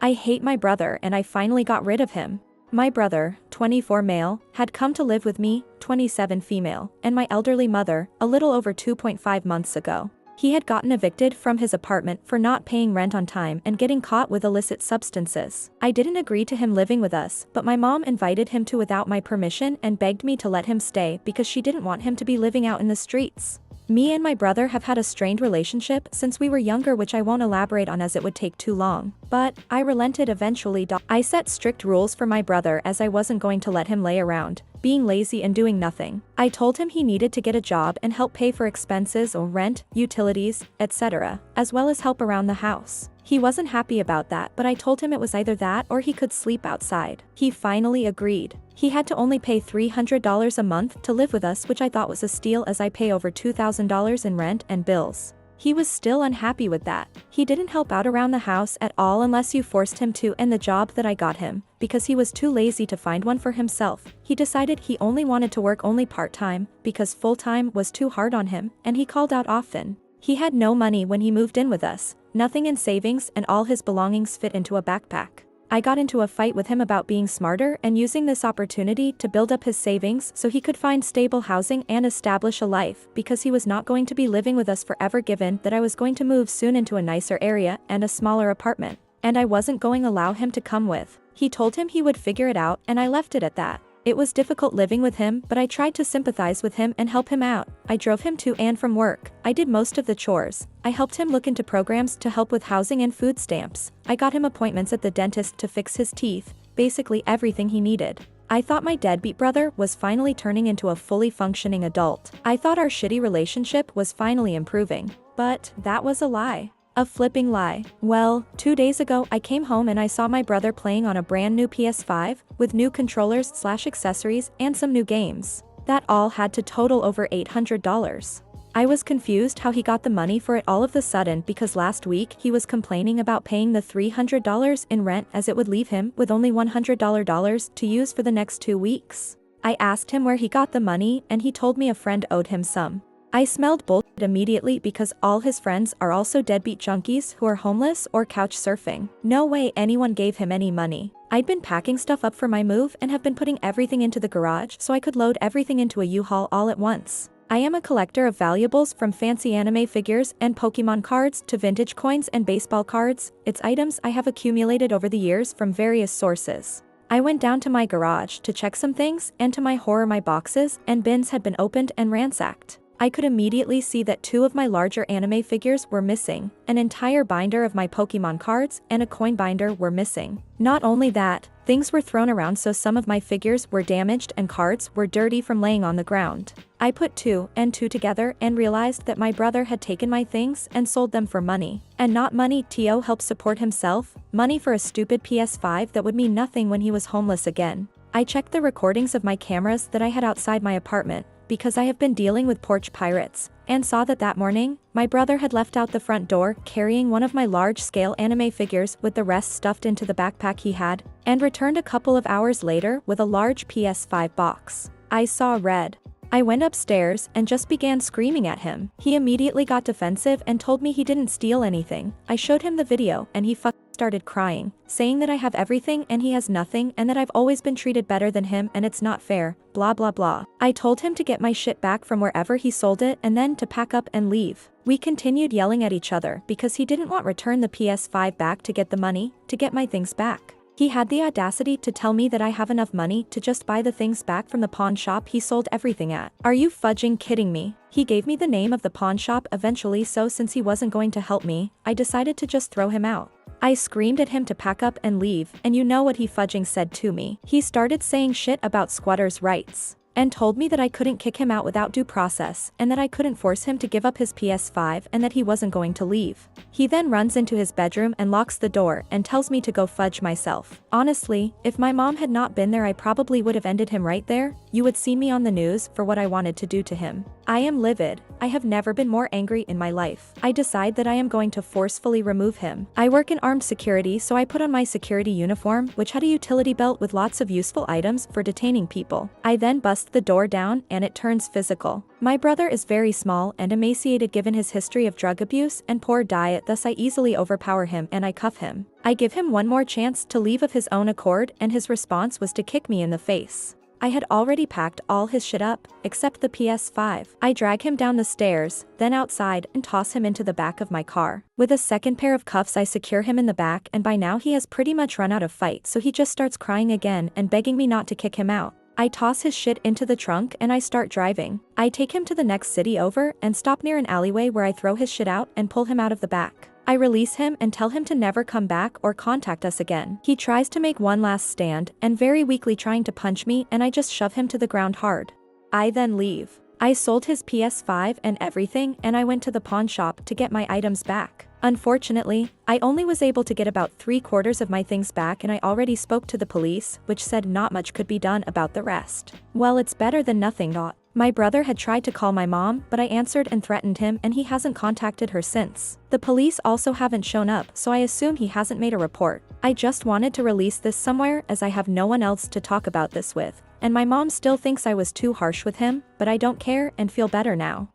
I hate my brother and I finally got rid of him. My brother, 24 male, had come to live with me, 27 female, and my elderly mother, a little over 2.5 months ago. He had gotten evicted from his apartment for not paying rent on time and getting caught with illicit substances. I didn't agree to him living with us, but my mom invited him to without my permission and begged me to let him stay because she didn't want him to be living out in the streets. Me and my brother have had a strained relationship since we were younger, which I won't elaborate on as it would take too long. But I relented eventually. I set strict rules for my brother as I wasn't going to let him lay around, being lazy and doing nothing. I told him he needed to get a job and help pay for expenses or rent, utilities, etc., as well as help around the house. He wasn't happy about that, but I told him it was either that or he could sleep outside. He finally agreed. He had to only pay $300 a month to live with us, which I thought was a steal as I pay over $2,000 in rent and bills. He was still unhappy with that. He didn't help out around the house at all unless you forced him to, and the job that I got him, because he was too lazy to find one for himself, he decided he only wanted to work only part-time because full-time was too hard on him, and he called out often. He had no money when he moved in with us, nothing in savings, and all his belongings fit into a backpack. I got into a fight with him about being smarter and using this opportunity to build up his savings so he could find stable housing and establish a life, because he was not going to be living with us forever, given that I was going to move soon into a nicer area and a smaller apartment, and I wasn't going to allow him to come with. He told him he would figure it out, and I left it at that. It was difficult living with him, but I tried to sympathize with him and help him out. I drove him to and from work. I did most of the chores. I helped him look into programs to help with housing and food stamps. I got him appointments at the dentist to fix his teeth, basically everything he needed. I thought my deadbeat brother was finally turning into a fully functioning adult. I thought our shitty relationship was finally improving. But that was a lie. A flipping lie. Well, 2 days ago I came home and I saw my brother playing on a brand new PS5, with new controllers/accessories and some new games. That all had to total over $800. I was confused how he got the money for it all of a sudden, because last week he was complaining about paying the $300 in rent as it would leave him with only $100 to use for the next 2 weeks. I asked him where he got the money and he told me a friend owed him some. I smelled bullshit immediately because all his friends are also deadbeat junkies who are homeless or couch surfing. No way anyone gave him any money. I'd been packing stuff up for my move and have been putting everything into the garage so I could load everything into a U-Haul all at once. I am a collector of valuables, from fancy anime figures and Pokemon cards to vintage coins and baseball cards. It's items I have accumulated over the years from various sources. I went down to my garage to check some things, and to my horror my boxes and bins had been opened and ransacked. I could immediately see that 2 of my larger anime figures were missing, an entire binder of my Pokemon cards and a coin binder were missing. Not only that, things were thrown around, so some of my figures were damaged and cards were dirty from laying on the ground. I put 2 and 2 together and realized that my brother had taken my things and sold them for money. And not money to help support himself, money for a stupid PS5 that would mean nothing when he was homeless again. I checked the recordings of my cameras that I had outside my apartment, because I have been dealing with porch pirates, and saw that morning, my brother had left out the front door carrying one of my large-scale anime figures with the rest stuffed into the backpack he had, and returned a couple of hours later with a large PS5 box. I saw red. I went upstairs and just began screaming at him. He immediately got defensive and told me he didn't steal anything. I showed him the video and he started crying, saying that I have everything and he has nothing, and that I've always been treated better than him and it's not fair, blah blah blah. I told him to get my shit back from wherever he sold it and then to pack up and leave. We continued yelling at each other because he didn't want to return the PS5 back to get the money to get my things back. He had the audacity to tell me that I have enough money to just buy the things back from the pawn shop he sold everything at. Are you fudging kidding me? He gave me the name of the pawn shop eventually, so since he wasn't going to help me, I decided to just throw him out. I screamed at him to pack up and leave, and you know what he fudging said to me? He started saying shit about squatters' rights, and told me that I couldn't kick him out without due process, and that I couldn't force him to give up his PS5, and that he wasn't going to leave. He then runs into his bedroom and locks the door and tells me to go fudge myself. Honestly, if my mom had not been there, I probably would have ended him right there. You would see me on the news for what I wanted to do to him. I am livid. I have never been more angry in my life. I decide that I am going to forcefully remove him. I work in armed security, so I put on my security uniform, which had a utility belt with lots of useful items for detaining people. I then bust bust the door down and it turns physical. My brother is very small and emaciated given his history of drug abuse and poor diet, thus I easily overpower him and I cuff him. I give him one more chance to leave of his own accord and his response was to kick me in the face. I had already packed all his shit up, except the PS5. I drag him down the stairs, then outside and toss him into the back of my car. With a second pair of cuffs I secure him in the back and by now he has pretty much run out of fight, so he just starts crying again and begging me not to kick him out. I toss his shit into the trunk and I start driving. I take him to the next city over and stop near an alleyway where I throw his shit out and pull him out of the back. I release him and tell him to never come back or contact us again. He tries to make one last stand and very weakly trying to punch me and I just shove him to the ground hard. I then leave. I sold his PS5 and everything and I went to the pawn shop to get my items back. Unfortunately, I only was able to get about 3/4 of my things back and I already spoke to the police, which said not much could be done about the rest. Well, it's better than nothing. My brother had tried to call my mom, but I answered and threatened him and he hasn't contacted her since. The police also haven't shown up, so I assume he hasn't made a report. I just wanted to release this somewhere as I have no one else to talk about this with. And my mom still thinks I was too harsh with him, but I don't care and feel better now.